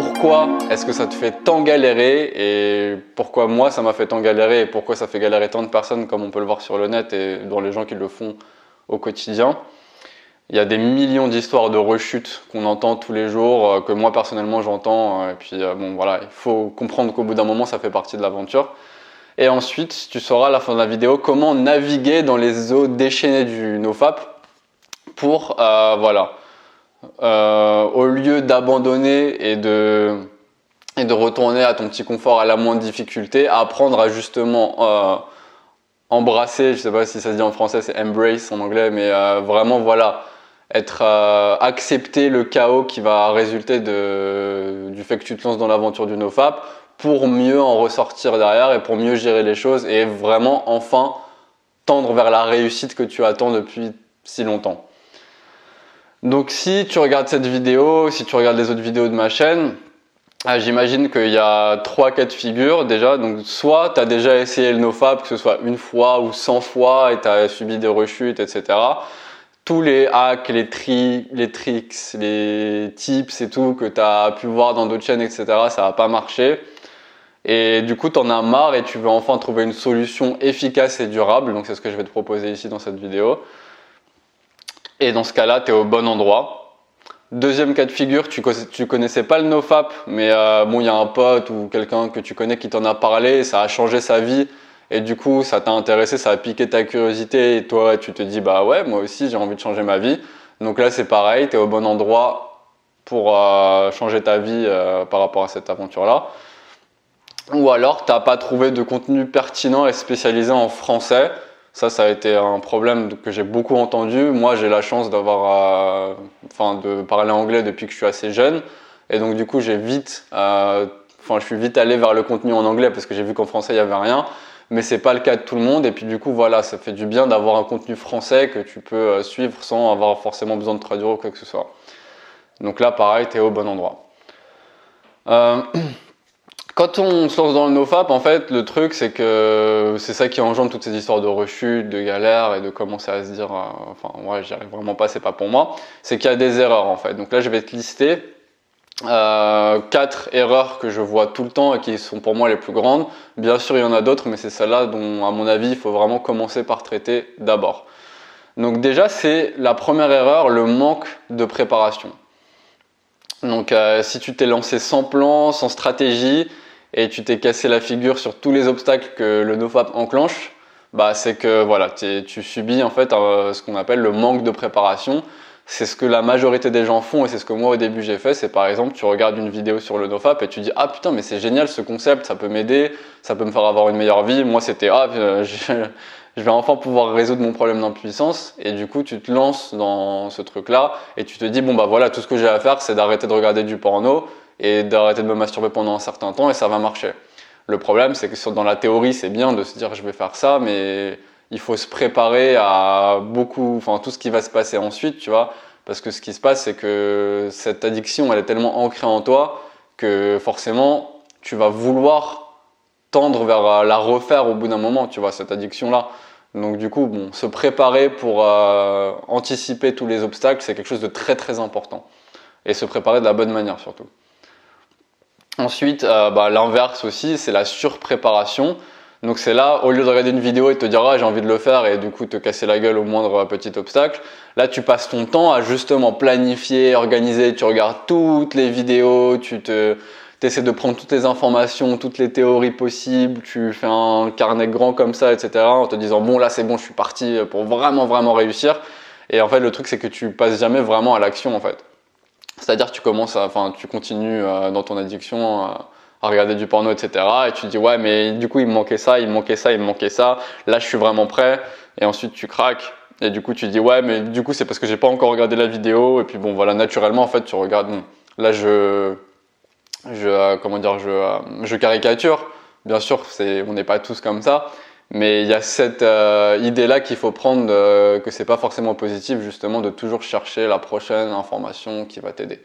pourquoi est-ce que ça te fait tant galérer et pourquoi moi ça m'a fait tant galérer et pourquoi ça fait galérer tant de personnes comme on peut le voir sur le net et dans les gens qui le font au quotidien. Il y a des millions d'histoires de rechutes qu'on entend tous les jours, que moi personnellement j'entends, et puis bon voilà, il faut comprendre qu'au bout d'un moment ça fait partie de l'aventure. Et ensuite, tu sauras à la fin de la vidéo comment naviguer dans les eaux déchaînées du NoFap pour, voilà, au lieu d'abandonner et de retourner à ton petit confort à la moindre difficulté, apprendre à justement embrasser, je sais pas si ça se dit en français, c'est embrace en anglais, mais vraiment voilà, accepter le chaos qui va résulter du fait que tu te lances dans l'aventure du NoFap pour mieux en ressortir derrière et pour mieux gérer les choses et vraiment enfin tendre vers la réussite que tu attends depuis si longtemps. Donc si tu regardes cette vidéo, si tu regardes les autres vidéos de ma chaîne, j'imagine qu'il y a 3 cas de figure déjà. Donc soit tu as déjà essayé le NoFap, que ce soit une fois ou 100 fois et tu as subi des rechutes, etc. Tous les hacks, les tricks, les tips et tout que tu as pu voir dans d'autres chaînes, etc. ça va pas marcher. Et du coup, tu en as marre et tu veux enfin trouver une solution efficace et durable. Donc c'est ce que je vais te proposer ici dans cette vidéo. Et dans ce cas-là, tu es au bon endroit. Deuxième cas de figure, tu connaissais pas le NoFap, mais bon, il y a un pote ou quelqu'un que tu connais qui t'en a parlé, ça a changé sa vie, et du coup, ça t'a intéressé, ça a piqué ta curiosité, et toi, tu te dis, bah ouais, moi aussi, j'ai envie de changer ma vie. Donc là, c'est pareil, tu es au bon endroit pour changer ta vie par rapport à cette aventure-là. Ou alors, tu n'as pas trouvé de contenu pertinent et spécialisé en français. Ça a été un problème que j'ai beaucoup entendu. Moi, j'ai la chance de parler anglais depuis que je suis assez jeune. Et donc, du coup, je suis vite allé vers le contenu en anglais parce que j'ai vu qu'en français, il n'y avait rien. Mais c'est pas le cas de tout le monde. Et puis, du coup, voilà, ça fait du bien d'avoir un contenu français que tu peux suivre sans avoir forcément besoin de traduire ou quoi que ce soit. Donc là, pareil, tu es au bon endroit. Quand on se lance dans le NoFap, en fait, le truc, c'est que c'est ça qui engendre toutes ces histoires de rechutes, de galères et de commencer à se dire ouais, j'y arrive vraiment pas, c'est pas pour moi. C'est qu'il y a des erreurs, en fait. Donc là, je vais te lister 4 erreurs que je vois tout le temps et qui sont pour moi les plus grandes. Bien sûr, il y en a d'autres, mais c'est celle-là dont, à mon avis, il faut vraiment commencer par traiter d'abord. Donc déjà, c'est la première erreur, le manque de préparation. Donc si tu t'es lancé sans plan, sans stratégie, et tu t'es cassé la figure sur tous les obstacles que le NoFap enclenche, bah c'est que voilà, tu subis en fait ce qu'on appelle le manque de préparation. C'est ce que la majorité des gens font et c'est ce que moi au début j'ai fait. C'est par exemple, tu regardes une vidéo sur le NoFap et tu dis ah putain mais c'est génial ce concept, ça peut m'aider, ça peut me faire avoir une meilleure vie. Moi c'était je vais enfin pouvoir résoudre mon problème d'impuissance et du coup tu te lances dans ce truc là et tu te dis bon bah voilà, tout ce que j'ai à faire c'est d'arrêter de regarder du porno et d'arrêter de me masturber pendant un certain temps et ça va marcher. Le problème c'est que dans la théorie c'est bien de se dire je vais faire ça, mais il faut se préparer à tout ce qui va se passer ensuite, tu vois, parce que ce qui se passe c'est que cette addiction elle est tellement ancrée en toi que forcément tu vas vouloir tendre vers la refaire au bout d'un moment, tu vois, cette addiction là. Donc du coup, bon, se préparer pour anticiper tous les obstacles, c'est quelque chose de très très important. Et se préparer de la bonne manière surtout. Ensuite, l'inverse aussi, c'est la surpréparation. Donc c'est là, au lieu de regarder une vidéo et de te dire ah j'ai envie de le faire et du coup te casser la gueule au moindre petit obstacle, là tu passes ton temps à justement planifier, organiser, tu regardes toutes les vidéos, tu essaies de prendre toutes les informations, toutes les théories possibles, tu fais un carnet grand comme ça, etc. en te disant bon là c'est bon, je suis parti pour vraiment vraiment réussir. Et en fait le truc c'est que tu passes jamais vraiment à l'action en fait. C'est-à-dire tu continues dans ton addiction à regarder du porno, etc. Et tu te dis ouais mais du coup il me manquait ça, il me manquait ça, il me manquait ça. Là je suis vraiment prêt. Et ensuite tu craques. Et du coup tu te dis ouais mais du coup c'est parce que j'ai pas encore regardé la vidéo. Et puis bon voilà, naturellement en fait tu regardes. Bon, là je caricature. Bien sûr on n'est pas tous comme ça. Mais il y a cette idée-là qu'il faut prendre, que c'est pas forcément positif justement de toujours chercher la prochaine information qui va t'aider.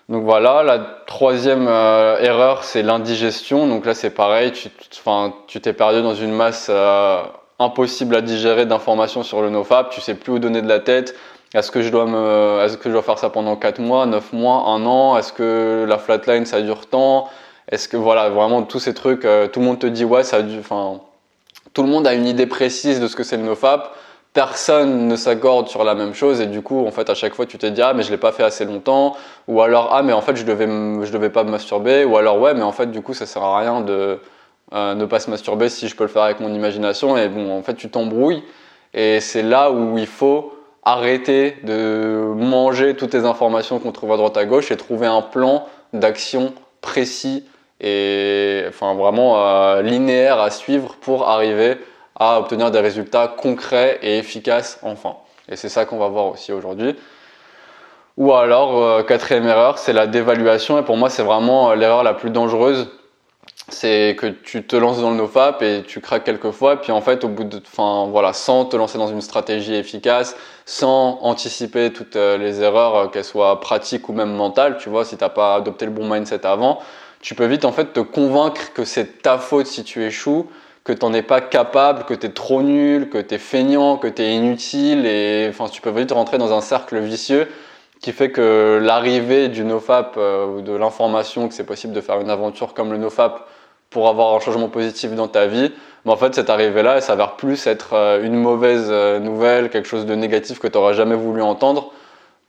Donc voilà, la troisième erreur c'est l'indigestion. Donc là c'est pareil, tu t'es perdu dans une masse impossible à digérer d'informations sur le NoFap, tu sais plus où donner de la tête, Est-ce que je dois faire ça pendant 4 mois, 9 mois, 1 an? Est-ce que la flatline ça dure tant? Est-ce que voilà, vraiment tous ces trucs, tout le monde te dit ouais, enfin, tout le monde a une idée précise de ce que c'est le nofap. Personne ne s'accorde sur la même chose et du coup, en fait, à chaque fois, tu te dis ah mais je l'ai pas fait assez longtemps, ou alors ah mais en fait je devais pas me masturber, ou alors ouais mais en fait du coup ça sert à rien de ne pas se masturber si je peux le faire avec mon imagination et bon en fait tu t'embrouilles et c'est là où il faut arrêter de manger toutes les informations qu'on trouve à droite à gauche et trouver un plan d'action précis et enfin vraiment linéaire à suivre pour arriver à obtenir des résultats concrets et efficaces enfin. Et c'est ça qu'on va voir aussi aujourd'hui. Ou alors, quatrième erreur, c'est la dévaluation. Et pour moi, c'est vraiment l'erreur la plus dangereuse. C'est que tu te lances dans le nofap et tu craques quelques fois. Et puis en fait, enfin voilà, sans te lancer dans une stratégie efficace, sans anticiper toutes les erreurs, qu'elles soient pratiques ou même mentales, tu vois, si tu n'as pas adopté le bon mindset avant, tu peux vite en fait te convaincre que c'est ta faute si tu échoues, que tu n'en es pas capable, que tu es trop nul, que tu es feignant, que tu es inutile. Et enfin, tu peux vite rentrer dans un cercle vicieux qui fait que l'arrivée du nofap ou de l'information que c'est possible de faire une aventure comme le nofap pour avoir un changement positif dans ta vie, mais en fait cette arrivée-là, elle s'avère plus être une mauvaise nouvelle, quelque chose de négatif que tu n'auras jamais voulu entendre,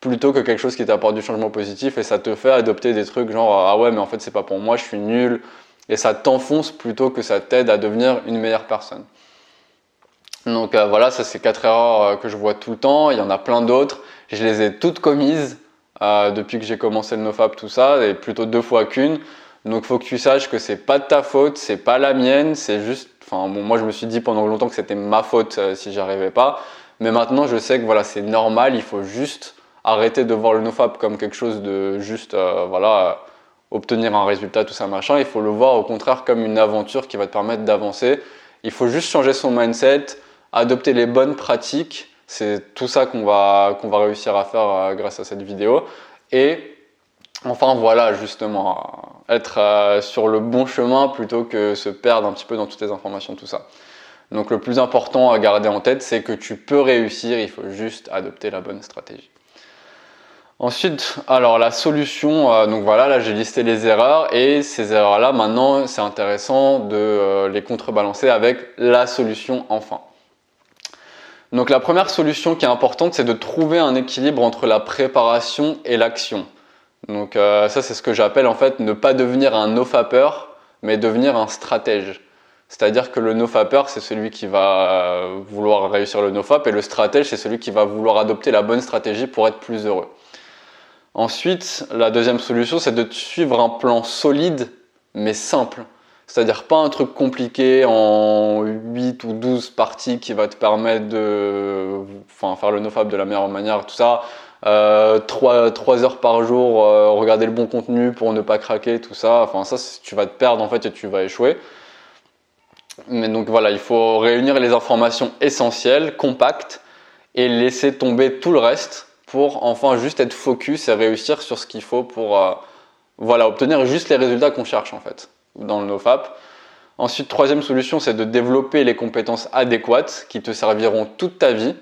plutôt que quelque chose qui t'apporte du changement positif et ça te fait adopter des trucs genre ah ouais mais en fait c'est pas pour moi, je suis nul, et ça t'enfonce plutôt que ça t'aide à devenir une meilleure personne. Donc voilà, ça c'est 4 erreurs que je vois tout le temps, il y en a plein d'autres, je les ai toutes commises depuis que j'ai commencé le nofap, tout ça, et plutôt 2 fois qu'une. Donc faut que tu saches que c'est pas de ta faute, c'est pas la mienne, c'est juste, enfin bon, moi je me suis dit pendant longtemps que c'était ma faute si j'y arrivais pas, mais maintenant je sais que voilà c'est normal, il faut juste arrêter de voir le nofap comme quelque chose de juste voilà obtenir un résultat tout ça machin, il faut le voir au contraire comme une aventure qui va te permettre d'avancer. Il faut juste changer son mindset, adopter les bonnes pratiques, c'est tout ça qu'on va réussir à faire grâce à cette vidéo. Et enfin voilà, justement, être sur le bon chemin plutôt que se perdre un petit peu dans toutes les informations, tout ça. Donc le plus important à garder en tête, c'est que tu peux réussir, il faut juste adopter la bonne stratégie. Ensuite, alors la solution, donc voilà, là j'ai listé les erreurs et ces erreurs-là, maintenant c'est intéressant de les contrebalancer avec la solution enfin. Donc la première solution qui est importante, c'est de trouver un équilibre entre la préparation et l'action. Donc ça c'est ce que j'appelle en fait ne pas devenir un nofapper, mais devenir un stratège. C'est-à-dire que le nofapper c'est celui qui va vouloir réussir le nofap et le stratège c'est celui qui va vouloir adopter la bonne stratégie pour être plus heureux. Ensuite, la deuxième solution c'est de suivre un plan solide mais simple. C'est-à-dire pas un truc compliqué en 8 ou 12 parties qui va te permettre de faire le nofap de la meilleure manière, tout ça. 3 heures par jour, regarder le bon contenu pour ne pas craquer, tout ça. Enfin ça, tu vas te perdre en fait et tu vas échouer. Mais donc voilà, il faut réunir les informations essentielles, compactes, et laisser tomber tout le reste pour enfin juste être focus et réussir sur ce qu'il faut pour voilà, obtenir juste les résultats qu'on cherche en fait dans le nofap. Ensuite, troisième solution, c'est de développer les compétences adéquates qui te serviront toute ta vie.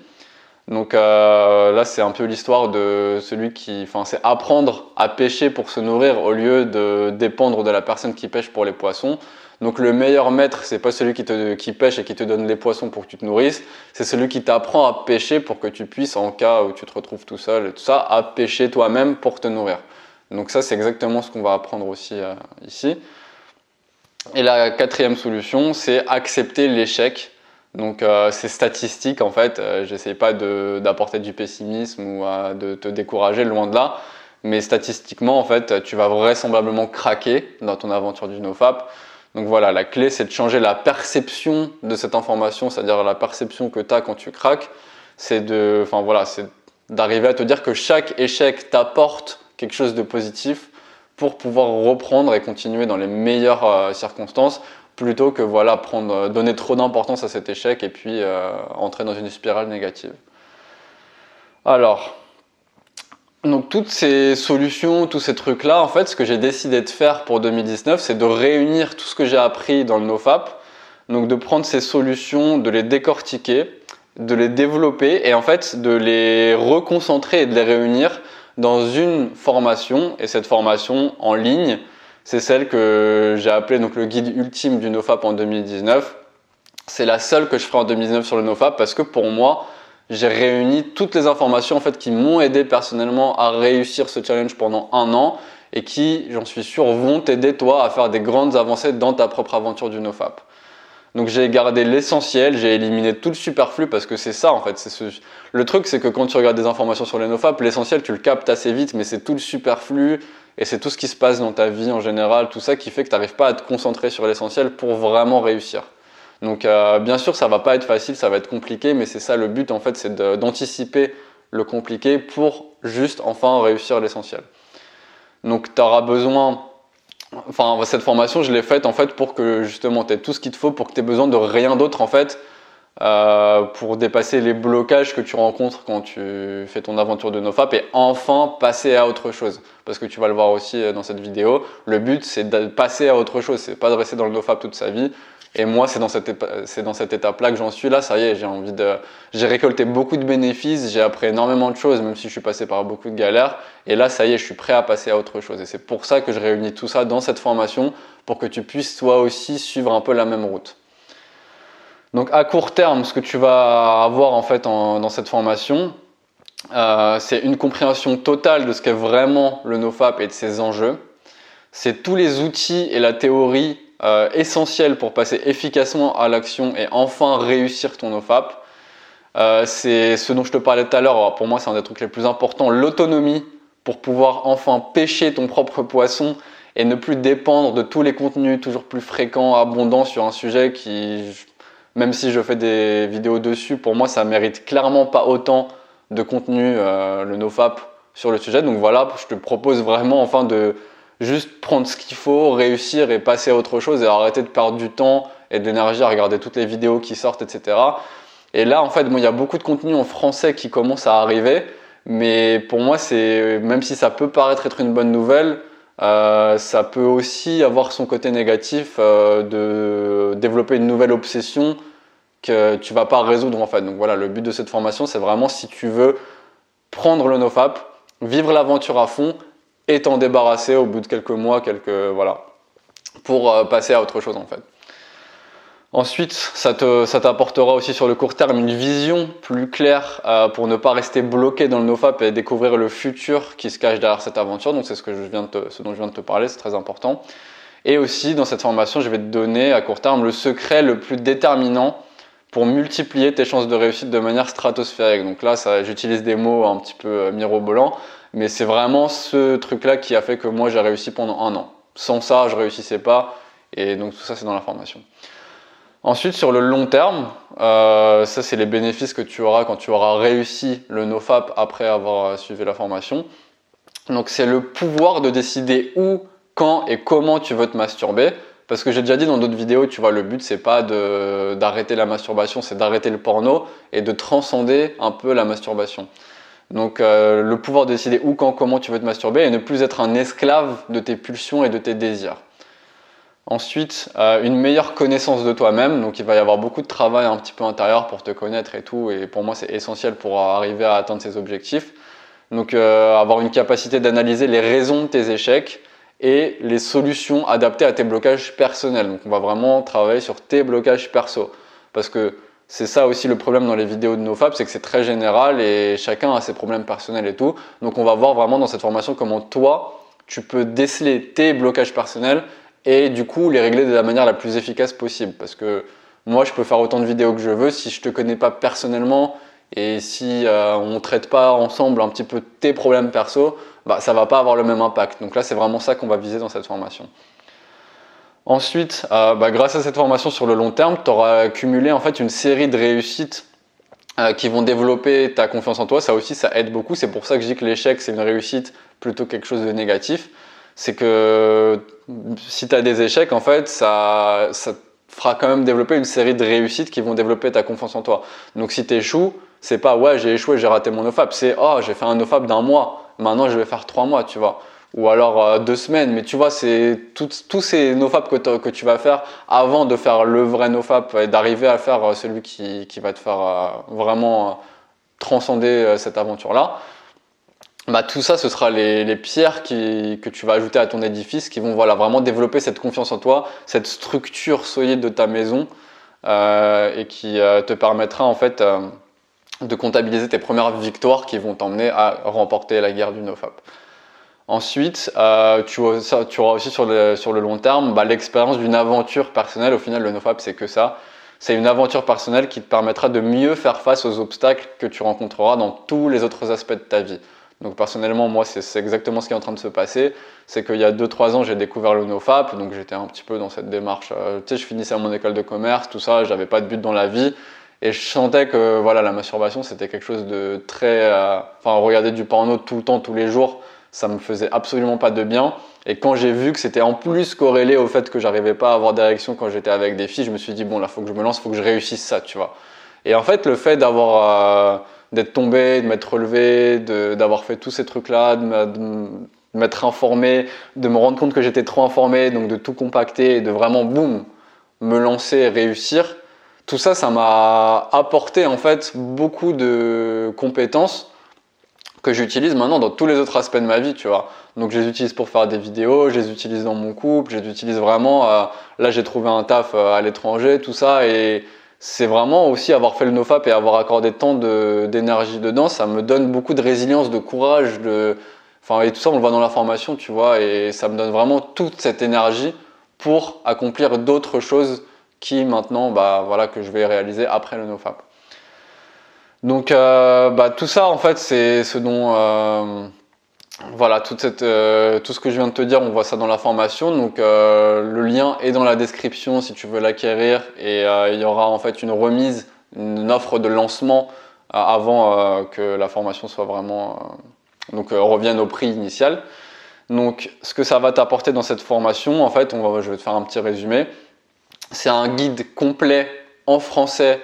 Donc là, c'est un peu l'histoire de celui qui, c'est apprendre à pêcher pour se nourrir au lieu de dépendre de la personne qui pêche pour les poissons. Donc le meilleur maître, c'est pas celui qui pêche et qui te donne les poissons pour que tu te nourrisses, c'est celui qui t'apprend à pêcher pour que tu puisses, en cas où tu te retrouves tout seul et tout ça, à pêcher toi-même pour te nourrir. Donc ça, c'est exactement ce qu'on va apprendre aussi ici. Et la quatrième solution, c'est accepter l'échec. Donc c'est statistique en fait, j'essaie pas d'apporter du pessimisme ou de te décourager, loin de là. Mais statistiquement en fait, tu vas vraisemblablement craquer dans ton aventure du nofap. Donc voilà, la clé c'est de changer la perception de cette information, c'est-à-dire la perception que tu as quand tu craques. C'est d'arriver à te dire que chaque échec t'apporte quelque chose de positif pour pouvoir reprendre et continuer dans les meilleures circonstances, plutôt que donner trop d'importance à cet échec et puis entrer dans une spirale négative. Alors, donc toutes ces solutions, tous ces trucs-là, en fait, ce que j'ai décidé de faire pour 2019, c'est de réunir tout ce que j'ai appris dans le nofap, donc de prendre ces solutions, de les décortiquer de les développer et en fait de les reconcentrer et de les réunir dans une formation. Et cette formation en ligne, c'est celle que j'ai appelée donc le guide ultime du NoFap en 2019. C'est la seule que je ferai en 2019 sur le NoFap parce que pour moi, j'ai réuni toutes les informations en fait qui m'ont aidé personnellement à réussir ce challenge pendant un an et qui, j'en suis sûr, vont t'aider toi à faire des grandes avancées dans ta propre aventure du NoFap. Donc j'ai gardé l'essentiel, j'ai éliminé tout le superflu parce que c'est ça en fait. Le truc c'est que quand tu regardes des informations sur les NoFap, l'essentiel tu le captes assez vite, mais c'est tout le superflu et c'est tout ce qui se passe dans ta vie en général, tout ça qui fait que tu n'arrives pas à te concentrer sur l'essentiel pour vraiment réussir. Donc bien sûr ça va pas être facile, ça va être compliqué, mais c'est ça le but en fait, c'est d'anticiper le compliqué pour juste enfin réussir l'essentiel. Donc tu auras besoin... Enfin, cette formation, je l'ai faite en fait pour que justement tu aies tout ce qu'il te faut, pour que tu aies besoin de rien d'autre en fait, pour dépasser les blocages que tu rencontres quand tu fais ton aventure de NoFap et enfin passer à autre chose. Parce que tu vas le voir aussi dans cette vidéo, le but c'est de passer à autre chose, c'est pas de rester dans le NoFap toute sa vie. Et moi, c'est dans cette étape-là que j'en suis là. Ça y est, j'ai récolté beaucoup de bénéfices, j'ai appris énormément de choses, même si je suis passé par beaucoup de galères. Et là, ça y est, je suis prêt à passer à autre chose. Et c'est pour ça que je réunis tout ça dans cette formation, pour que tu puisses toi aussi suivre un peu la même route. Donc à court terme, ce que tu vas avoir en fait dans cette formation, c'est une compréhension totale de ce qu'est vraiment le NoFap et de ses enjeux. C'est tous les outils et la théorie essentiels pour passer efficacement à l'action et enfin réussir ton NoFap. C'est ce dont je te parlais tout à l'heure. Alors pour moi, c'est un des trucs les plus importants, l'autonomie pour pouvoir enfin pêcher ton propre poisson et ne plus dépendre de tous les contenus toujours plus fréquents, abondants sur un sujet qui, même si je fais des vidéos dessus, pour moi, ça mérite clairement pas autant de contenu, le NoFap, sur le sujet. Donc voilà, je te propose vraiment enfin de juste prendre ce qu'il faut, réussir et passer à autre chose et arrêter de perdre du temps et de l'énergie à regarder toutes les vidéos qui sortent, etc. Et là, en fait, bon, il y a beaucoup de contenu en français qui commence à arriver, mais pour moi, même si ça peut paraître être une bonne nouvelle, ça peut aussi avoir son côté négatif de développer une nouvelle obsession que tu vas pas résoudre en fait. Donc voilà, le but de cette formation, c'est vraiment si tu veux prendre le NoFap, vivre l'aventure à fond et t'en débarrasser au bout de quelques mois, voilà, pour passer à autre chose en fait. Ensuite, ça t'apportera aussi sur le court terme une vision plus claire pour ne pas rester bloqué dans le NoFap et découvrir le futur qui se cache derrière cette aventure. Donc c'est ce dont je viens de te parler, c'est très important. Et aussi dans cette formation, je vais te donner à court terme le secret le plus déterminant pour multiplier tes chances de réussite de manière stratosphérique. Donc là, j'utilise des mots un petit peu mirobolants, mais c'est vraiment ce truc-là qui a fait que moi j'ai réussi pendant un an. Sans ça, je réussissais pas, et donc tout ça c'est dans la formation. Ensuite, sur le long terme, ça c'est les bénéfices que tu auras quand tu auras réussi le NoFap après avoir suivi la formation. Donc c'est le pouvoir de décider où, quand et comment tu veux te masturber. Parce que j'ai déjà dit dans d'autres vidéos, tu vois, le but c'est pas d'arrêter la masturbation, c'est d'arrêter le porno et de transcender un peu la masturbation. Donc le pouvoir de décider où, quand, comment tu veux te masturber et ne plus être un esclave de tes pulsions et de tes désirs. Ensuite, une meilleure connaissance de toi-même, donc il va y avoir beaucoup de travail un petit peu intérieur pour te connaître et tout, et pour moi c'est essentiel pour arriver à atteindre ces objectifs. Donc avoir une capacité d'analyser les raisons de tes échecs et les solutions adaptées à tes blocages personnels. Donc on va vraiment travailler sur tes blocages perso, parce que c'est ça aussi le problème dans les vidéos de NoFap, c'est que c'est très général et chacun a ses problèmes personnels et tout. Donc on va voir vraiment dans cette formation comment toi, tu peux déceler tes blocages personnels et du coup les régler de la manière la plus efficace possible. Parce que moi je peux faire autant de vidéos que je veux, si je te connais pas personnellement et si on ne traite pas ensemble un petit peu tes problèmes perso, bah, ça va pas avoir le même impact. Donc là c'est vraiment ça qu'on va viser dans cette formation. Ensuite, grâce à cette formation sur le long terme, tu auras accumulé en fait une série de réussites qui vont développer ta confiance en toi. Ça aussi, ça aide beaucoup. C'est pour ça que je dis que l'échec, c'est une réussite plutôt que quelque chose de négatif. C'est que si tu as des échecs, en fait, ça fera quand même développer une série de réussites qui vont développer ta confiance en toi. Donc si tu échoues, c'est pas « ouais, j'ai échoué, j'ai raté mon NoFap », c'est « oh, j'ai fait un NoFap d'1 mois, maintenant je vais faire 3 mois », tu vois. ou alors 2 semaines. Mais tu vois, c'est tous ces nofap que tu vas faire avant de faire le vrai nofap et d'arriver à faire celui qui va te faire vraiment transcender cette aventure-là. Bah, tout ça, ce sera les pierres que tu vas ajouter à ton édifice qui vont voilà, vraiment développer cette confiance en toi, cette structure solide de ta maison et qui te permettra en fait de comptabiliser tes premières victoires qui vont t'emmener à remporter la guerre du nofap. Ensuite, tu auras aussi sur le long terme l'expérience d'une aventure personnelle. Au final, le nofap, c'est que ça. C'est une aventure personnelle qui te permettra de mieux faire face aux obstacles que tu rencontreras dans tous les autres aspects de ta vie. Donc personnellement, moi, c'est exactement ce qui est en train de se passer. C'est qu'il y a 2-3 ans, j'ai découvert le nofap, donc j'étais un petit peu dans cette démarche. Tu sais, je finissais à mon école de commerce, tout ça, j'avais pas de but dans la vie. Et je sentais que voilà, la masturbation, c'était quelque chose de très... Enfin, regarder du porno tout le temps, tous les jours, ça me faisait absolument pas de bien. Et quand j'ai vu que c'était en plus corrélé au fait que j'arrivais pas à avoir d'érection quand j'étais avec des filles, je me suis dit, bon, là, faut que je me lance, faut que je réussisse ça, tu vois. Et en fait, le fait d'être tombé, de m'être relevé, d'avoir fait tous ces trucs-là, de m'être informé, de me rendre compte que j'étais trop informé, donc de tout compacter et de vraiment, boum, me lancer et réussir, tout ça, ça m'a apporté en fait beaucoup de compétences que j'utilise maintenant dans tous les autres aspects de ma vie, tu vois. Donc je les utilise pour faire des vidéos, je les utilise dans mon couple, je les utilise vraiment, là j'ai trouvé un taf à l'étranger, tout ça, et c'est vraiment aussi avoir fait le nofap et avoir accordé tant d'énergie dedans, ça me donne beaucoup de résilience, de courage, enfin, et tout ça on le voit dans la formation, tu vois, et ça me donne vraiment toute cette énergie pour accomplir d'autres choses qui maintenant, voilà, que je vais réaliser après le nofap. Donc tout ça en fait c'est ce dont voilà tout ce que je viens de te dire, on voit ça dans la formation. Donc le lien est dans la description si tu veux l'acquérir, et il y aura en fait une remise, une offre de lancement avant que la formation soit vraiment revienne au prix initial. Donc ce que ça va t'apporter dans cette formation, en fait, je vais te faire un petit résumé. C'est un guide complet en français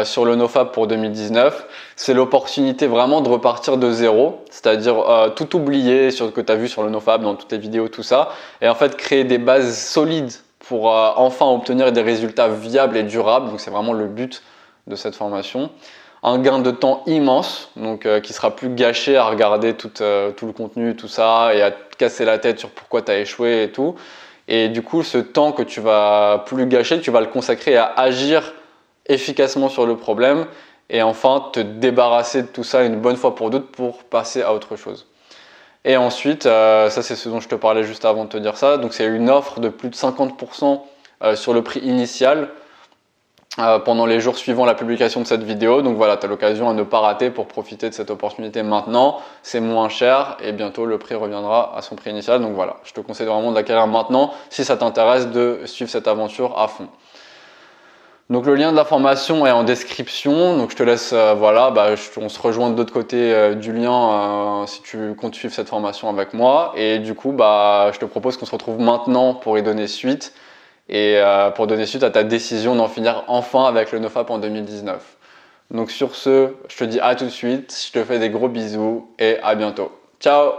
sur le nofap pour 2019. C'est l'opportunité vraiment de repartir de zéro, c'est-à-dire tout oublier sur ce que tu as vu sur le nofap, dans toutes tes vidéos, tout ça, et en fait créer des bases solides pour enfin obtenir des résultats viables et durables. Donc c'est vraiment le but de cette formation. Un gain de temps immense, donc qui sera plus gâché à regarder tout le contenu, tout ça, et à te casser la tête sur pourquoi tu as échoué et tout. Et du coup, ce temps que tu vas plus gâcher, tu vas le consacrer à agir efficacement sur le problème et enfin te débarrasser de tout ça une bonne fois pour toutes pour passer à autre chose. Et ensuite, ça c'est ce dont je te parlais juste avant de te dire ça, donc c'est une offre de plus de 50% sur le prix initial pendant les jours suivant la publication de cette vidéo. Donc voilà, tu as l'occasion à ne pas rater pour profiter de cette opportunité maintenant. C'est moins cher et bientôt le prix reviendra à son prix initial. Donc voilà, je te conseille vraiment de l'acquérir maintenant si ça t'intéresse de suivre cette aventure à fond. Donc le lien de la formation est en description, donc je te laisse, on se rejoint de l'autre côté du lien si tu comptes suivre cette formation avec moi. Et du coup, je te propose qu'on se retrouve maintenant pour y donner suite et pour donner suite à ta décision d'en finir enfin avec le nofap en 2019. Donc sur ce, je te dis à tout de suite, je te fais des gros bisous et à bientôt. Ciao!